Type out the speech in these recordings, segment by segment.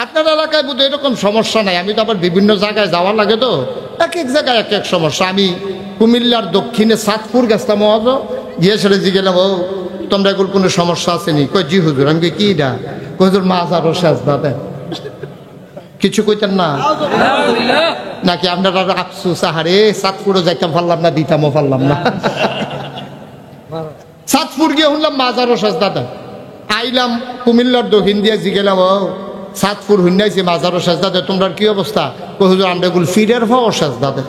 আপনার এলাকায় বোধহয় এরকম সমস্যা নাই, আমি তো আবার বিভিন্ন জায়গায় যাওয়া লাগে তো, এক এক জায়গায় এক এক সমস্যা। আমি কুমিল্লার দক্ষিণে সাতপুর গেছিলাম, গিয়ে সেটা জিগেলাম, ও তোমরা এগুলো কোনো সমস্যা আসেনি? কই জি হুজুর। আমি কি এটা? কই হুজুর মাছ আরো সেজদা দেন। কিছু কইতেন না নাকি? আপনারা আফসুস, আহারে সাতপুরও যাইতাম পারলাম না, দিতামও পারলাম না। সাতপুর গিয়ে শুনলাম মাজারও সেজদা দেন। আইলাম কুমিল্লার দক্ষিণ দিয়ে জিগেলাম, ও সাতপুর হুন্নাইছে মাজারও সেজদা দেয়, তোমরা কি অবস্থা? কই হুজুর আমরা এগুলো ফিরের ভাও সেজদা দেয়।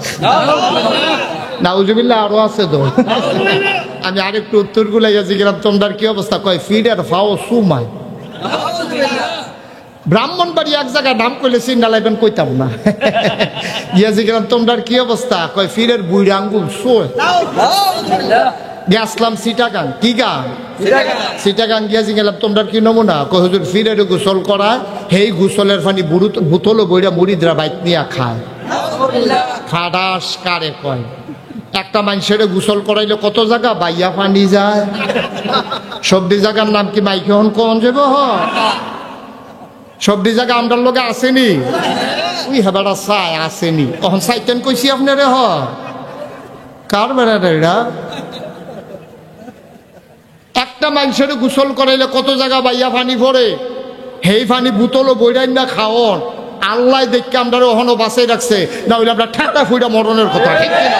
নাউজুবিল্লাহ আরো আছে তো। আমি আরেকটু উত্তর গুলাইয়া জিগেলাম, তোমরা কি অবস্থা? কয় ফিরের ভাও সুমায়। ব্রাহ্মণবাড়ি এক জায়গায় নাম কইলে চিন্তা লাইবেন, কইতাম না। গিয়াছি গেলাম, তোমরা কি অবস্থা? কয় ফিরের বুড়ি আঙ্গুল সোয়। গেছলাম চিটাগাং। কি গান? চিটাগাং। গিয়াছি গেলাম, তোমরা কি নমুনা? কয় হুজুর ফিরের গোসল করায়, সেই গোসলের পানি বোতলও বইরা মুড়িদরা বাইক নিয়ে খায়। খাডাস কারে কয়? একটা মানুষের গোসল করাইলে কত জায়গা বাইয়া পানি যায়। সবদি জায়গার নাম কি মাইকে হন কোন যাব? সবদি জায়গা আমরার লোকে আসেনি, ওই হেবাটা চাই আসেনি। তখন চাইতেন কইছি আপনারে হ কার বেড়াটা। একটা মানুষের গোসল করাইলে কত জায়গা বাইয়া পানি পড়ে, সেই পানি বোতলও বইরাই না খাওন। আল্লাহ দেখকে আমরা ওখানে বাঁচাই রাখছে, না হইলে আমরা ঠাটা ফুইরা মরণের কথা। ঠিক কিনা?